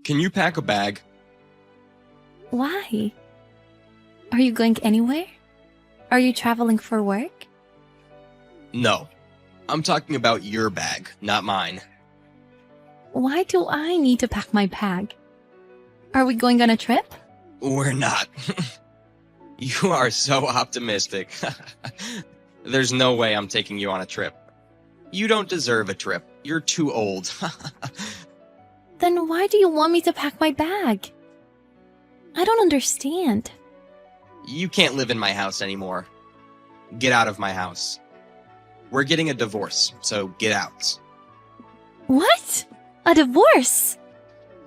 Can you pack a bag? Why? Are you going anywhere? Are you traveling for work? No. I'm talking about your bag, not mine. Why do I need to pack my bag? Are we going on a trip? We're not. You are so optimistic. There's no way I'm taking you on a trip. You don't deserve a trip. You're too old. Then why do you want me to pack my bag? I don't understand. You can't live in my house anymore. Get out of my house. We're getting a divorce, so get out. What? A divorce?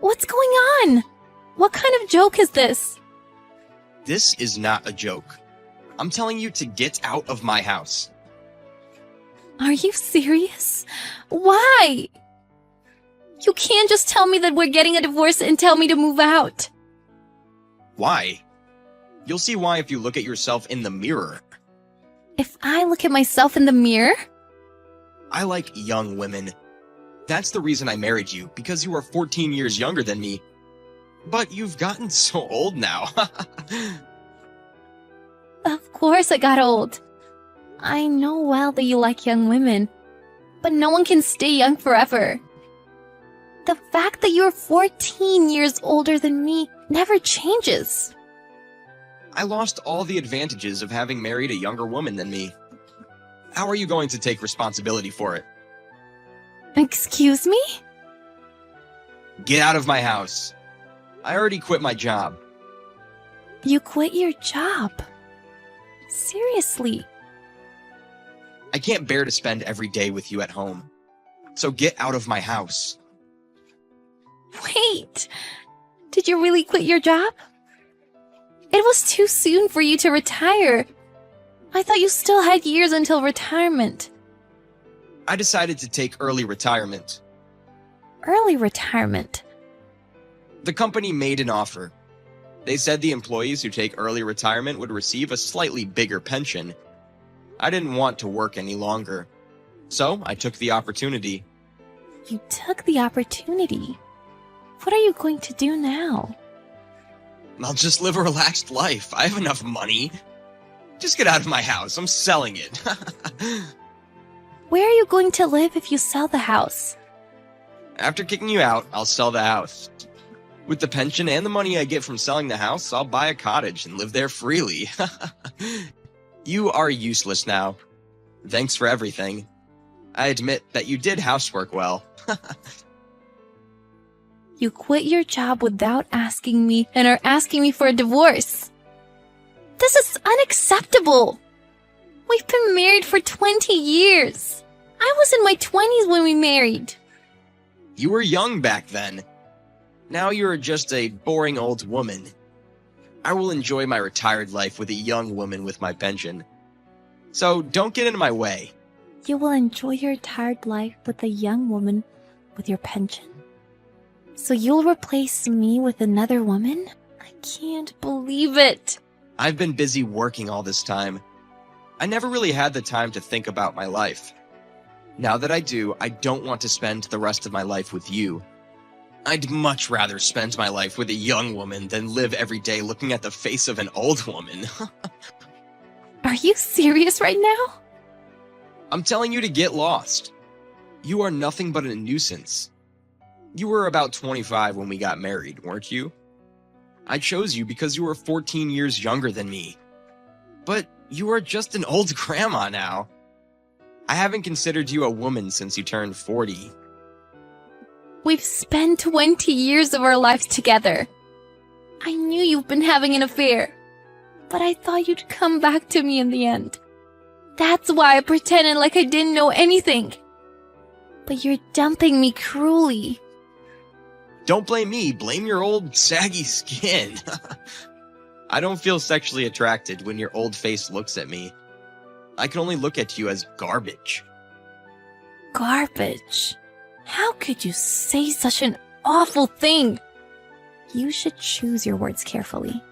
What's going on? What kind of joke is this? This is not a joke. I'm telling you to get out of my house. Are you serious? Why? You can't just tell me that we're getting a divorce and tell me to move out. Why? You'll see why if you look at yourself in the mirror. If I look at myself in the mirror? I like young women. That's the reason I married you, because you are 14 years younger than me. But you've gotten so old now. Of course I got old. I know well that you like young women, but no one can stay young forever. The fact that you're 14 years older than me never changes. I lost all the advantages of having married a younger woman than me. How are you going to take responsibility for it? Excuse me? Get out of my house. I already quit my job. You quit your job? Seriously? I can't bear to spend every day with you at home. So get out of my house. Wait! Did you really quit your job? It was too soon for you to retire. I thought you still had years until retirement. I decided to take early retirement. Early retirement? The company made an offer. They said the employees who take early retirement would receive a slightly bigger pension. I didn't want to work any longer. So I took the opportunity. You took the opportunity. What are you going to do now? I'll just live a relaxed life. I have enough money. Just get out of my house. I'm selling it. Where are you going to live if you sell the house? After kicking you out, I'll sell the house. With the pension and the money I get from selling the house, I'll buy a cottage and live there freely. You are useless now. Thanks for everything. I admit that you did housework well. You quit your job without asking me and are asking me for a divorce. This is unacceptable. We've been married for 20 years. I was in my 20s when we married. You were young back then. Now you're just a boring old woman. I will enjoy my retired life with a young woman with my pension. So don't get in my way. You will enjoy your retired life with a young woman with your pension? So you'll replace me with another woman? I can't believe it. I've been busy working all this time. I never really had the time to think about my life. Now that I do, I don't want to spend the rest of my life with you. I'd much rather spend my life with a young woman than live every day looking at the face of an old woman. Are you serious right now? I'm telling you to get lost. You are nothing but a nuisance. You were about 25 when we got married, weren't you? I chose you because you were 14 years younger than me. But you are just an old grandma now. I haven't considered you a woman since you turned 40. We've spent 20 years of our lives together. I knew you've been having an affair, but I thought you'd come back to me in the end. That's why I pretended like I didn't know anything. But you're dumping me cruelly. Don't blame me, blame your old saggy skin. I don't feel sexually attracted when your old face looks at me. I can only look at you as garbage. Garbage? How could you say such an awful thing? You should choose your words carefully.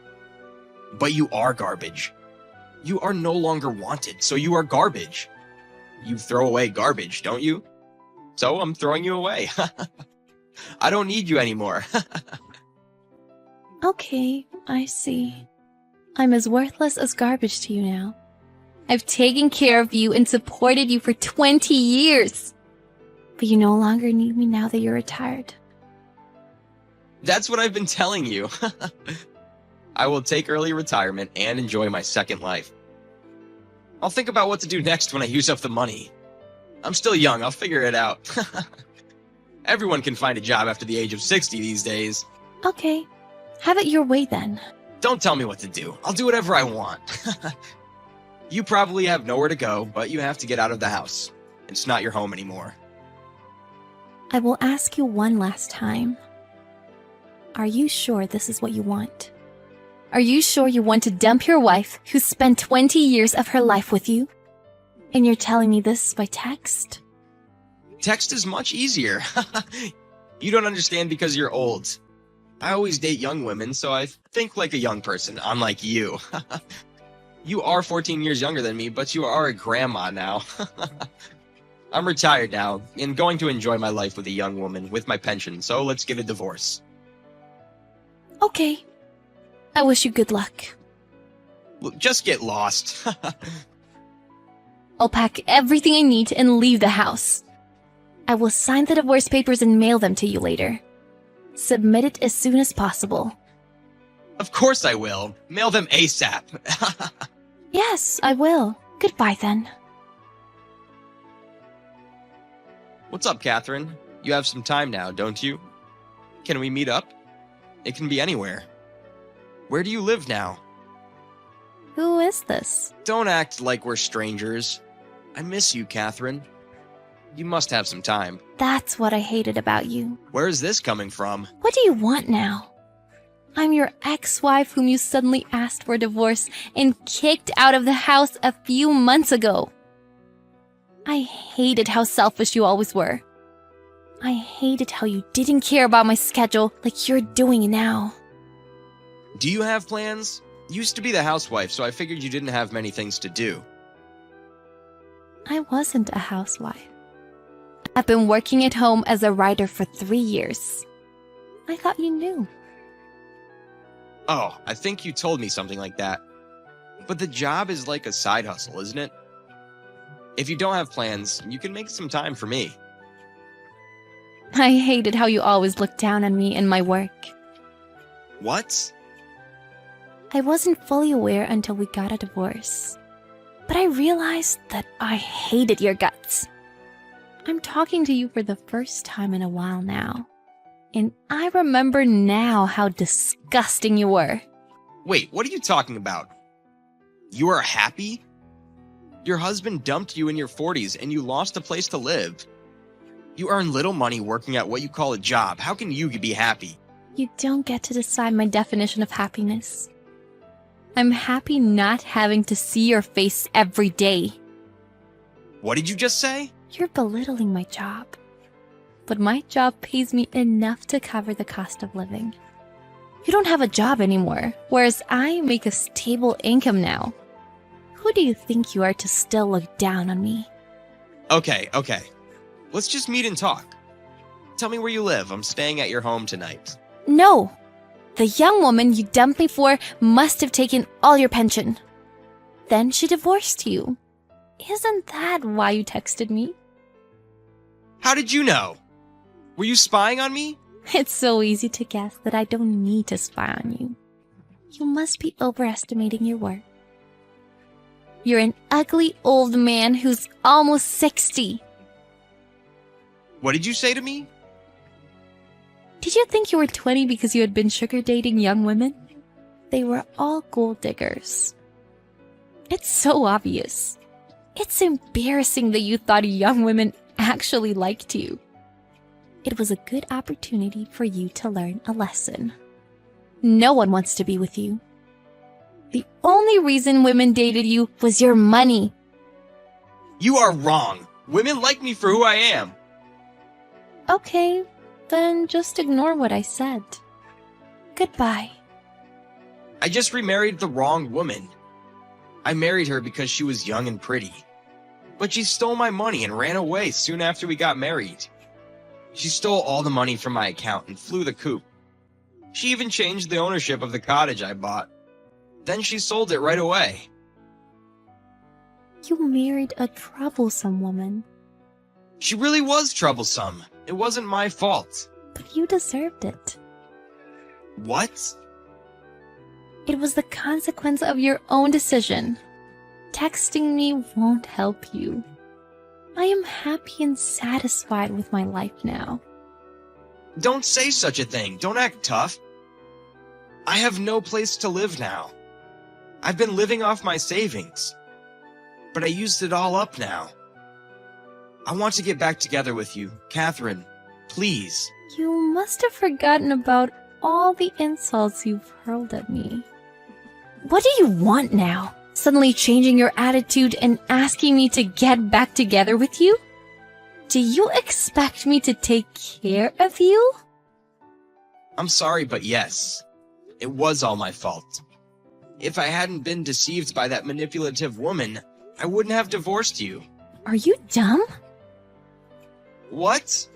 But you are garbage. You are no longer wanted, so you are garbage. You throw away garbage, don't you? So I'm throwing you away. I don't need you anymore. Okay, I see. I'm as worthless as garbage to you now. I've taken care of you and supported you for 20 years. But you no longer need me now that you're retired. That's what I've been telling you. I will take early retirement and enjoy my second life. I'll think about what to do next when I use up the money. I'm still young, I'll figure it out. Everyone can find a job after the age of 60 these days. Okay, have it your way then. Don't tell me what to do. I'll do whatever I want. You probably have nowhere to go, but you have to get out of the house. It's not your home anymore. I will ask you one last time. Are you sure this is what you want? Are you sure you want to dump your wife who spent 20 years of her life with you? And you're telling me this by text? Text is much easier. You don't understand because you're old. I always date young women, so I think like a young person, unlike you. You are 14 years younger than me, but you are a grandma now. I'm retired now, and going to enjoy my life with a young woman with my pension, so let's get a divorce. Okay. I wish you good luck. Look, just get lost. I'll pack everything I need and leave the house. I will sign the divorce papers and mail them to you later. Submit it as soon as possible. Of course I will. Mail them ASAP. Yes, I will. Goodbye then. What's up, Catherine? You have some time now, don't you? Can we meet up? It can be anywhere. Where do you live now? Who is this? Don't act like we're strangers. I miss you, Catherine. You must have some time. That's what I hated about you. Where is this coming from? What do you want now? I'm your ex-wife whom you suddenly asked for a divorce and kicked out of the house a few months ago. I hated how selfish you always were. I hated how you didn't care about my schedule like you're doing now. Do you have plans? You used to be the housewife, so I figured you didn't have many things to do. I wasn't a housewife. I've been working at home as a writer for 3 years. I thought you knew. Oh, I think you told me something like that. But the job is like a side hustle, isn't it? If you don't have plans, you can make some time for me. I hated how you always looked down on me and my work. What? I wasn't fully aware until we got a divorce. But I realized that I hated your guts. I'm talking to you for the first time in a while now. And I remember now how disgusting you were. Wait, what are you talking about? You are happy? Your husband dumped you in your 40s and you lost a place to live. You earn little money working at what you call a job. How can you be happy? You don't get to decide my definition of happiness. I'm happy not having to see your face every day. What did you just say? You're belittling my job. But my job pays me enough to cover the cost of living. You don't have a job anymore, whereas I make a stable income now. Who do you think you are to still look down on me? Okay. Let's just meet and talk. Tell me where you live. I'm staying at your home tonight. No! The young woman you dumped me for must have taken all your pension. Then she divorced you. Isn't that why you texted me? How did you know? Were you spying on me? It's so easy to guess that I don't need to spy on you. You must be overestimating your worth. You're an ugly old man who's almost 60. What did you say to me? Did you think you were 20 because you had been sugar dating young women? They were all gold diggers. It's so obvious. It's embarrassing that you thought young women actually liked you. It was a good opportunity for you to learn a lesson. No one wants to be with you. The only reason women dated you was your money. You are wrong. Women like me for who I am. Okay, then just ignore what I said. Goodbye. I just remarried the wrong woman. I married her because she was young and pretty. But she stole my money and ran away soon after we got married. She stole all the money from my account and flew the coop. She even changed the ownership of the cottage I bought. Then she sold it right away. You married a troublesome woman, She really was troublesome. It wasn't my fault. but you deserved it. What? It was the consequence of your own decision. Texting me won't help you. I am happy and satisfied with my life now. Don't say such a thing. Don't act tough. I have no place to live now. I've been living off my savings, but I used it all up now. I want to get back together with you, Catherine. Please. You must have forgotten about all the insults you've hurled at me. What do you want now? Suddenly changing your attitude and asking me to get back together with you? Do you expect me to take care of you? I'm sorry, but yes. It was all my fault. If I hadn't been deceived by that manipulative woman, I wouldn't have divorced you. Are you dumb? What?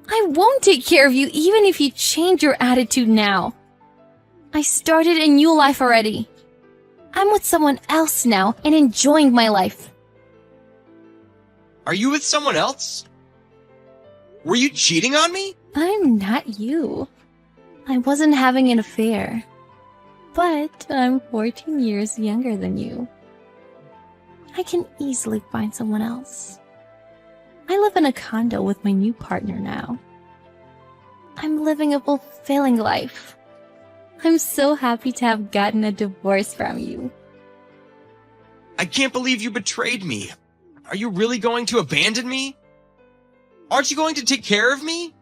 I won't take care of you even if you change your attitude now. I started a new life already. I'm with someone else now and enjoying my life. Are you with someone else? Were you cheating on me? I'm not you. I wasn't having an affair. But I'm 14 years younger than you. I can easily find someone else. I live in a condo with my new partner now. I'm living a fulfilling life. I'm so happy to have gotten a divorce from you. I can't believe you betrayed me. Are you really going to abandon me? Aren't you going to take care of me?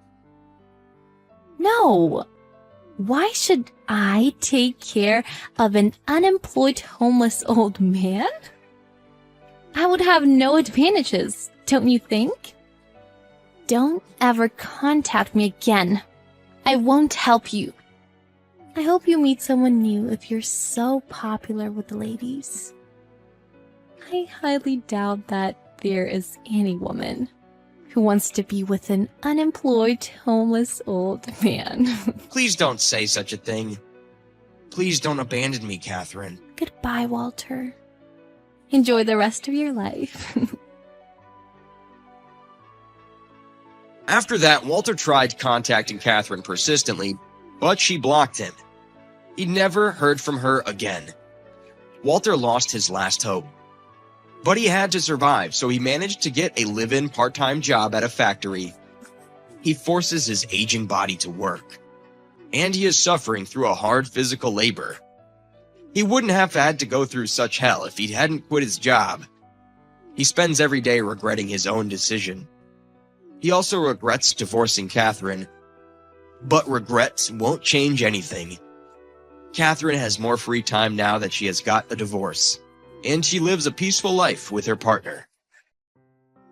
No. Why should I take care of an unemployed homeless old man? I would have no advantages, don't you think? Don't ever contact me again. I won't help you. I hope you meet someone new if you're so popular with the ladies. I highly doubt that there is any woman who wants to be with an unemployed, homeless old man. Please don't say such a thing. Please don't abandon me, Catherine. Goodbye, Walter. Enjoy the rest of your life. After that, Walter tried contacting Catherine persistently, but she blocked him. He never heard from her again. Walter lost his last hope. But he had to survive, so he managed to get a live-in part-time job at a factory. He forces his aging body to work, and he is suffering through a hard physical labor. He wouldn't have had to go through such hell if he hadn't quit his job. He spends every day regretting his own decision. He also regrets divorcing Catherine, but regrets won't change anything. Catherine has more free time now that she has got a divorce, and she lives a peaceful life with her partner.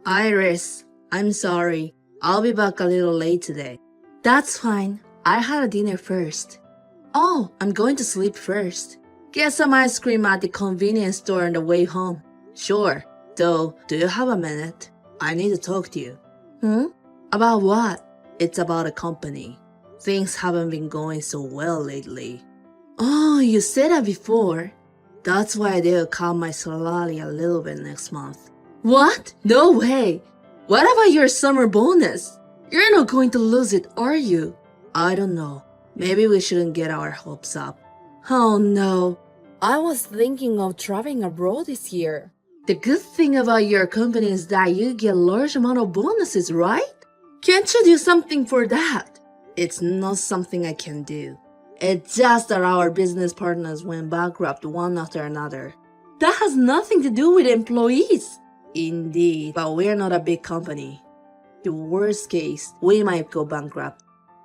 Iris, I'm sorry. I'll be back a little late today. That's fine. I had a dinner first. Oh, I'm going to sleep first. Get some ice cream at the convenience store on the way home. Sure. Though, do you have a minute? I need to talk to you. About what? It's about a company. Things haven't been going so well lately. Oh, you said that before. That's why they'll cut my salary a little bit next month. What? No way! What about your summer bonus? You're not going to lose it, are you? I don't know. Maybe we shouldn't get our hopes up. Oh no. I was thinking of traveling abroad this year. The good thing about your company is that you get a large amount of bonuses, right? Can't you do something for that? It's not something I can do. It's just that our business partners went bankrupt one after another. That has nothing to do with employees. Indeed, but we're not a big company. The worst case, we might go bankrupt.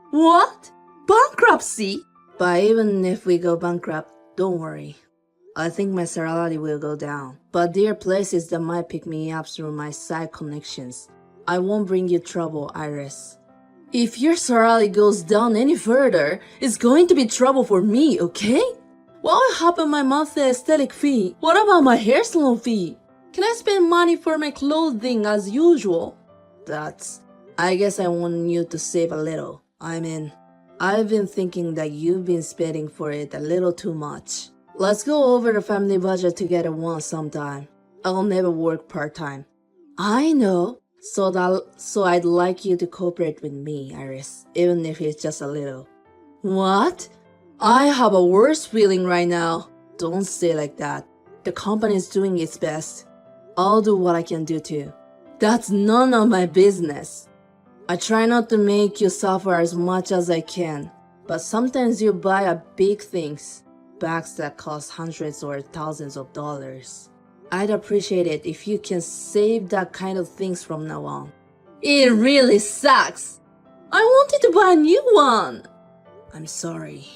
What? Bankruptcy? But even if we go bankrupt, don't worry. I think my salary will go down. But there are places that might pick me up through my side connections. I won't bring you trouble, Iris. If your salary goes down any further, it's going to be trouble for me, okay? What will happen to my monthly aesthetic fee? What about my hair salon fee? Can I spend money for my clothing as usual? That's I guess I want you to save a little. I mean, I've been thinking that you've been spending for it a little too much. Let's go over the family budget together once sometime. I'll never work part-time. I know. So I'd like you to cooperate with me, Iris, even if it's just a little. What? I have a worse feeling right now. Don't say like that. The company's doing its best. I'll do what I can do too. That's none of my business. I try not to make you suffer as much as I can, but sometimes you buy big things, bags that cost hundreds or thousands of dollars. I'd appreciate it if you can save that kind of things from now on. It really sucks. I wanted to buy a new one. I'm sorry.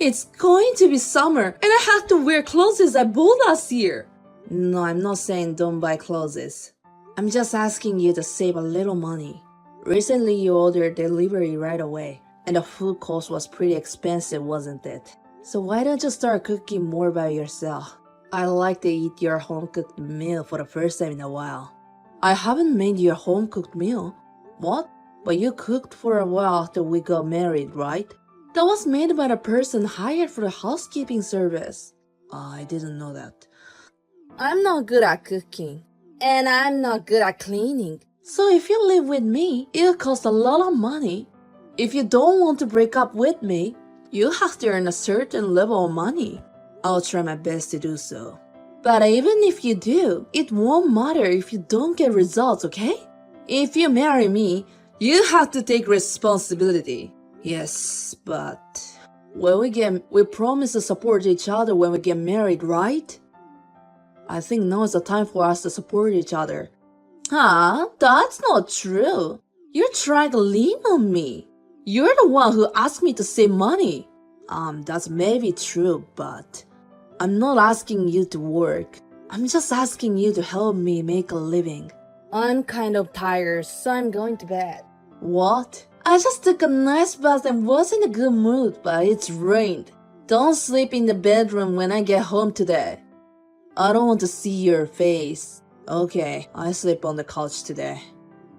It's going to be summer and I have to wear clothes I bought last year. No, I'm not saying don't buy clothes. I'm just asking you to save a little money. Recently you ordered delivery right away, and the food cost was pretty expensive, wasn't it? So why don't you start cooking more by yourself? I like to eat your home-cooked meal for the first time in a while. I haven't made your home-cooked meal. What? But you cooked for a while after we got married, right? That was made by the person hired for the housekeeping service. I didn't know that. I'm not good at cooking, and I'm not good at cleaning. So if you live with me, it'll cost a lot of money. If you don't want to break up with me, you have to earn a certain level of money. I'll try my best to do so. But even if you do, it won't matter if you don't get results, okay? If you marry me, you have to take responsibility. Yes, but we promise to support each other when we get married, right? I think now is the time for us to support each other. Huh? That's not true. You're trying to lean on me. You're the one who asked me to save money. That's maybe true, but I'm not asking you to work. I'm just asking you to help me make a living. I'm kind of tired, so I'm going to bed. What? I just took a nice bath and was in a good mood, but it's rained. Don't sleep in the bedroom when I get home today. I don't want to see your face. Okay, I sleep on the couch today.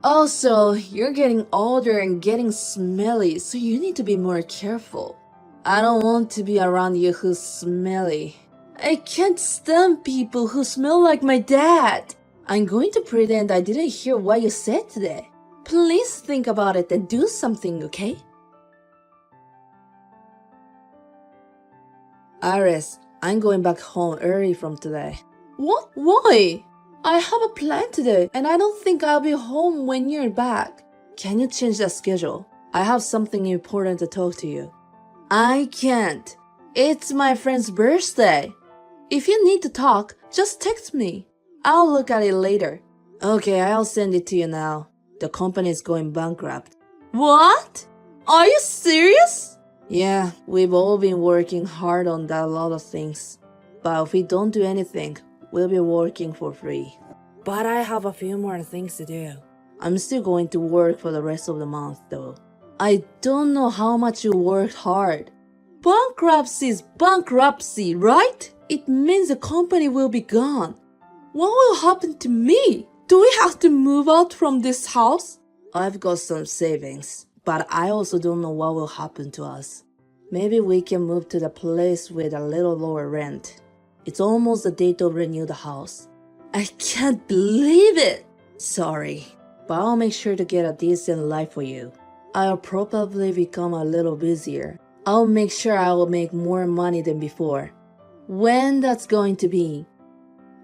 Also, you're getting older and getting smelly, so you need to be more careful. I don't want to be around you who's smelly. I can't stand people who smell like my dad. I'm going to pretend I didn't hear what you said today. Please think about it and do something, okay? Iris, I'm going back home early from today. What? Why? I have a plan today, and I don't think I'll be home when you're back. Can you change that schedule? I have something important to talk to you. I can't. It's my friend's birthday. If you need to talk, just text me. I'll look at it later. Okay, I'll send it to you now. The company is going bankrupt. What? Are you serious? Yeah, we've all been working hard on that lot of things. But if we don't do anything, we'll be working for free. But I have a few more things to do. I'm still going to work for the rest of the month though. I don't know how much you worked hard. Bankruptcy is bankruptcy, right? It means the company will be gone. What will happen to me? Do we have to move out from this house? I've got some savings, but I also don't know what will happen to us. Maybe we can move to the place with a little lower rent. It's almost the date to renew the house. I can't believe it! Sorry, but I'll make sure to get a decent life for you. I'll probably become a little busier. I'll make sure I will make more money than before. When that's going to be,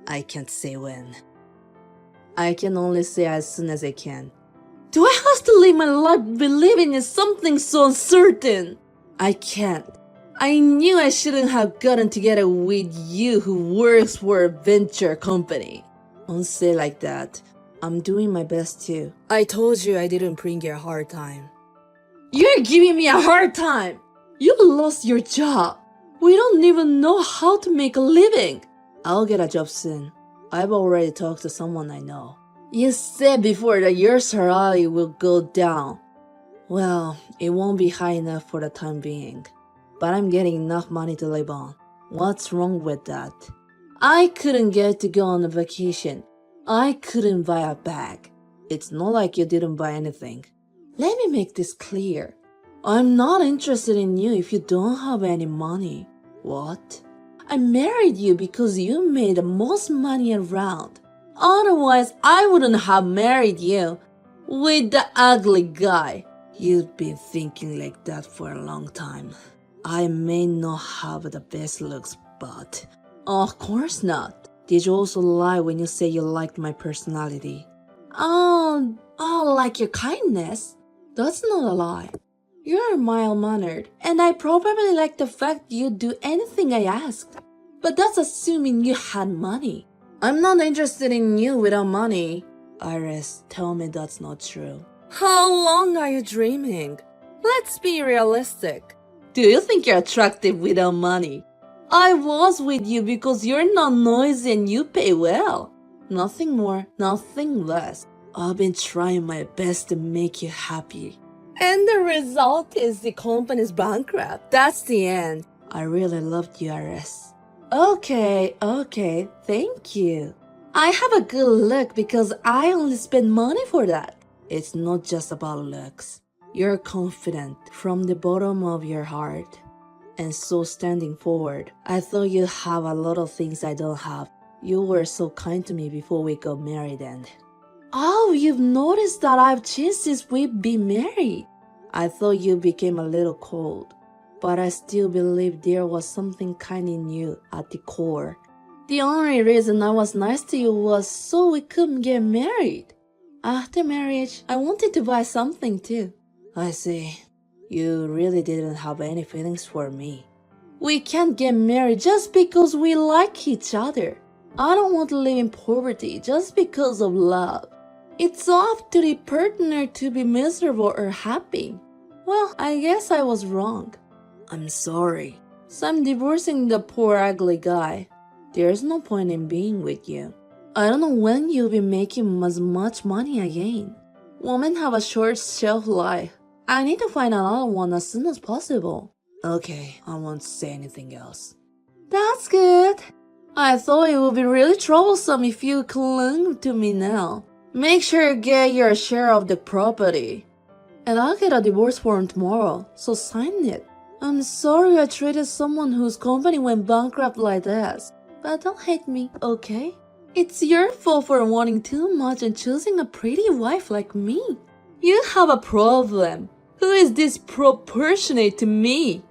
I can't say when. I can only say as soon as I can. Do I have to live my life believing in something so uncertain? I can't. I knew I shouldn't have gotten together with you who works for a venture company. Don't say like that. I'm doing my best too. I told you I didn't bring you a hard time. You're giving me a hard time! You lost your job. We don't even know how to make a living. I'll get a job soon. I've already talked to someone I know. You said before that your salary will go down. Well, it won't be high enough for the time being. But I'm getting enough money to live on. What's wrong with that? I couldn't get to go on a vacation. I couldn't buy a bag. It's not like you didn't buy anything. Let me make this clear. I'm not interested in you if you don't have any money. What? I married you because you made the most money around. Otherwise, I wouldn't have married you with the ugly guy. You've been thinking like that for a long time. I may not have the best looks, but of course not. Did you also lie when you say you liked my personality? Oh, like your kindness? That's not a lie. You're mild-mannered, and I probably like the fact you'd do anything I asked. But that's assuming you had money. I'm not interested in you without money. Iris, tell me that's not true. How long are you dreaming? Let's be realistic. Do you think you're attractive without money? I was with you because you're not noisy and you pay well. Nothing more, nothing less. I've been trying my best to make you happy. And the result is the company's bankrupt. That's the end. I really loved you, Iris. Okay, thank you. I have a good look because I only spend money for that. It's not just about looks. You're confident from the bottom of your heart. And so standing forward, I thought you have a lot of things I don't have. You were so kind to me before we got married and... Oh, you've noticed that I've changed since we've been married. I thought you became a little cold, but I still believe there was something kind in you at the core. The only reason I was nice to you was so we couldn't get married. After marriage, I wanted to buy something too. I see. You really didn't have any feelings for me. We can't get married just because we like each other. I don't want to live in poverty just because of love. It's up to the partner to be miserable or happy. Well, I guess I was wrong. I'm sorry. So I'm divorcing the poor ugly guy. There's no point in being with you. I don't know when you'll be making as much money again. Women have a short shelf life. I need to find another one as soon as possible. Okay, I won't say anything else. That's good. I thought it would be really troublesome if you clung to me now. Make sure you get your share of the property. And I'll get a divorce form tomorrow, so sign it. I'm sorry I treated someone whose company went bankrupt like this. But don't hate me, okay? It's your fault for wanting too much and choosing a pretty wife like me. You have a problem. Who is disproportionate to me?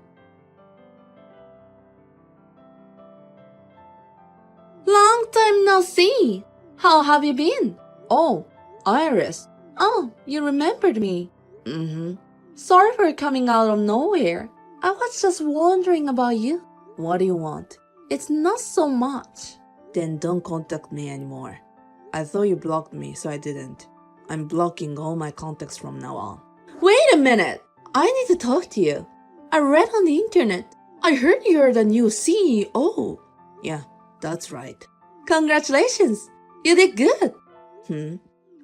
Long time no see. How have you been? Oh, Iris. Oh, you remembered me. Sorry for coming out of nowhere. I was just wondering about you. What do you want? It's not so much. Then don't contact me anymore. I thought you blocked me, so I didn't. I'm blocking all my contacts from now on. Wait a minute! I need to talk to you. I read on the internet. I heard you're the new CEO. Yeah, that's right. Congratulations! You did good.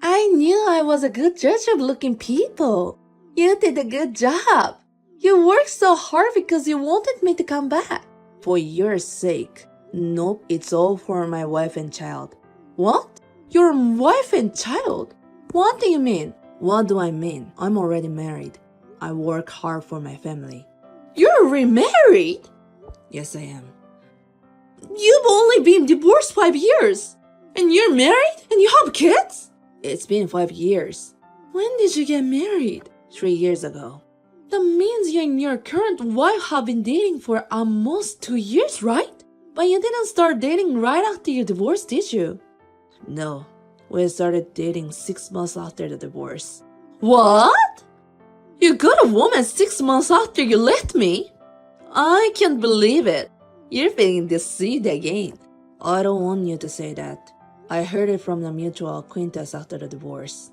I knew I was a good judge of looking people. You did a good job. You worked so hard because you wanted me to come back. For your sake. Nope, it's all for my wife and child. What? Your wife and child? What do you mean? What do I mean? I'm already married. I work hard for my family. You're remarried? Yes, I am. You've only been divorced 5 years. And you're married? And you have kids? It's been 5 years. When did you get married? 3 years ago. That means you and your current wife have been dating for almost 2 years, right? But you didn't start dating right after you divorced, did you? No, we started dating 6 months after the divorce. What? You got a woman 6 months after you left me? I can't believe it. You're being deceived again. I don't want you to say that. I heard it from a mutual acquaintance after the divorce.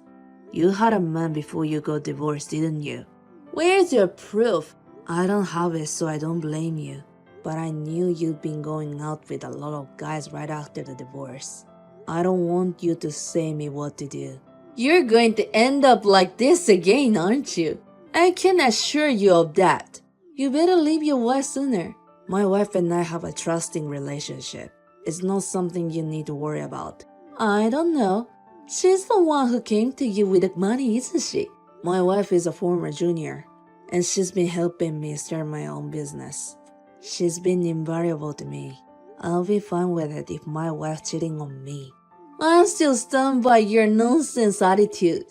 You had a man before you got divorced, didn't you? Where's your proof? I don't have it, so I don't blame you. But I knew you'd been going out with a lot of guys right after the divorce. I don't want you to say me what to do. You're going to end up like this again, aren't you? I can assure you of that. You better leave your wife sooner. My wife and I have a trusting relationship. It's not something you need to worry about. I don't know. She's the one who came to you with the money, isn't she? My wife is a former junior, and she's been helping me start my own business. She's been invaluable to me. I'll be fine with it if my wife cheating on me. I'm still stunned by your nonsense attitude.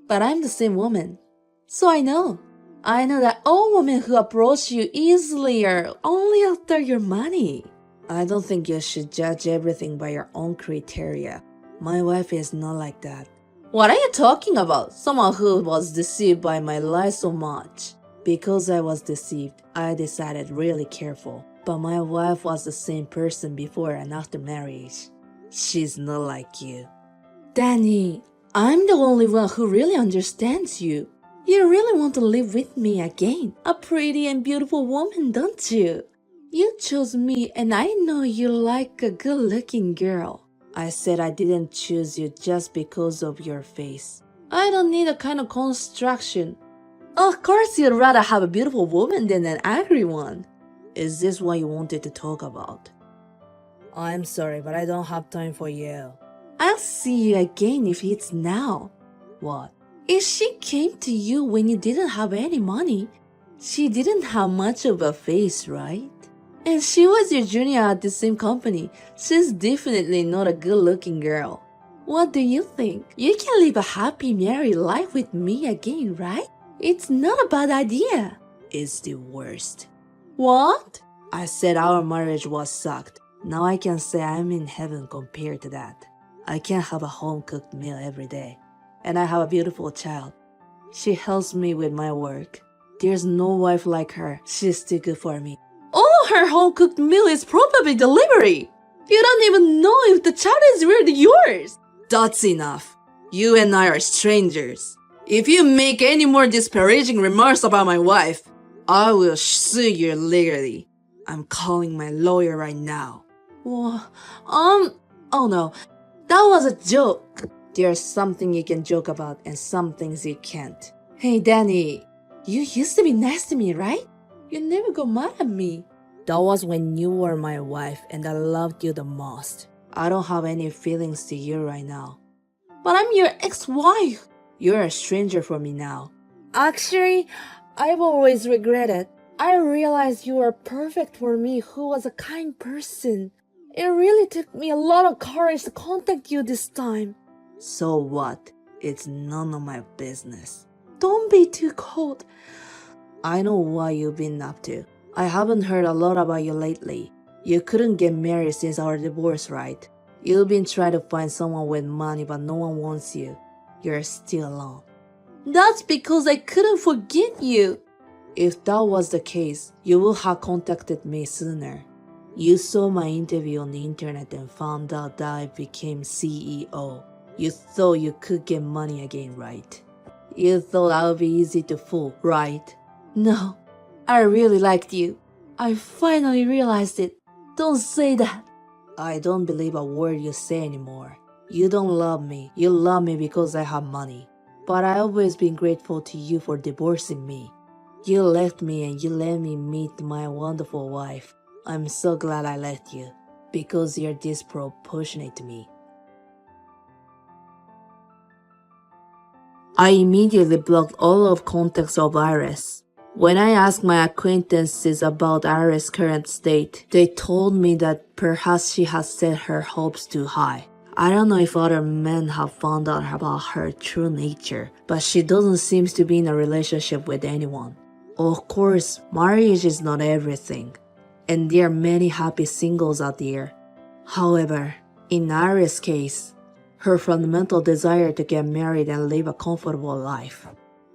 But I'm the same woman. So I know. I know that all women who approach you easily are only after your money. I don't think you should judge everything by your own criteria. My wife is not like that. What are you talking about? Someone who was deceived by my lies so much. Because I was deceived, I decided really careful. But my wife was the same person before and after marriage. She's not like you. Danny, I'm the only one who really understands you. You really want to live with me again. A pretty and beautiful woman, don't you? You chose me and I know you like a good-looking girl. I said I didn't choose you just because of your face. I don't need a kind of construction. Of course you'd rather have a beautiful woman than an angry one. Is this what you wanted to talk about? I'm sorry, but I don't have time for you. I'll see you again if it's now. What? If she came to you when you didn't have any money, she didn't have much of a face, right? And she was your junior at the same company. She's definitely not a good-looking girl. What do you think? You can live a happy married life with me again, right? It's not a bad idea. It's the worst. What? I said our marriage was sucked. Now I can say I'm in heaven compared to that. I can have a home-cooked meal every day. And I have a beautiful child. She helps me with my work. There's no wife like her. She's too good for me. Oh, her home-cooked meal is probably delivery. You don't even know if the child is really yours. That's enough. You and I are strangers. If you make any more disparaging remarks about my wife, I will sue you legally. I'm calling my lawyer right now. Oh no, that was a joke. There's something you can joke about and some things you can't. Hey Danny, you used to be nice to me, right? You never got mad at me. That was when you were my wife and I loved you the most. I don't have any feelings to you right now. But I'm your ex-wife. You're a stranger for me now. Actually, I've always regretted. I realized you were perfect for me who was a kind person. It really took me a lot of courage to contact you this time. So what? It's none of my business. Don't be too cold. I know what you've been up to. I haven't heard a lot about you lately. You couldn't get married since our divorce, right? You've been trying to find someone with money, but no one wants you. You're still alone. That's because I couldn't forget you. If that was the case, you would have contacted me sooner. You saw my interview on the internet and found out that I became CEO. You thought you could get money again, right? You thought I would be easy to fool, right? No, I really liked you. I finally realized it. Don't say that. I don't believe a word you say anymore. You don't love me. You love me because I have money. But I've always been grateful to you for divorcing me. You left me and you let me meet my wonderful wife. I'm so glad I left you, because you're disproportionate to me. I immediately blocked all of contacts of Iris. When I asked my acquaintances about Iris' current state, they told me that perhaps she has set her hopes too high. I don't know if other men have found out about her true nature, but she doesn't seem to be in a relationship with anyone. Of course, marriage is not everything, and there are many happy singles out there. However, in Iris' case, her fundamental desire to get married and live a comfortable life.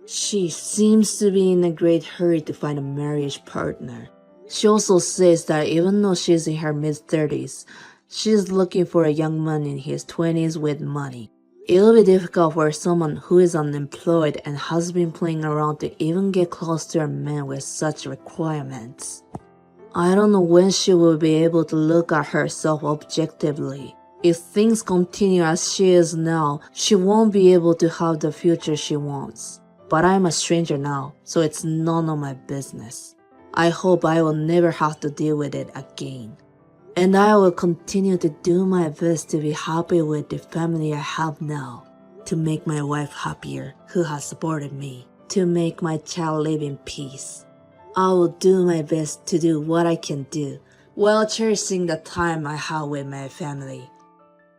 She seems to be in a great hurry to find a marriage partner. She also says that even though she's in her mid-30s, she's looking for a young man in his 20s with money. It'll be difficult for someone who is unemployed and has been playing around to even get close to a man with such requirements. I don't know when she will be able to look at herself objectively. If things continue as she is now, she won't be able to have the future she wants. But I'm a stranger now, so it's none of my business. I hope I will never have to deal with it again. And I will continue to do my best to be happy with the family I have now. to make my wife happier, who has supported me, to make my child live in peace. I will do my best to do what I can do while cherishing the time I have with my family.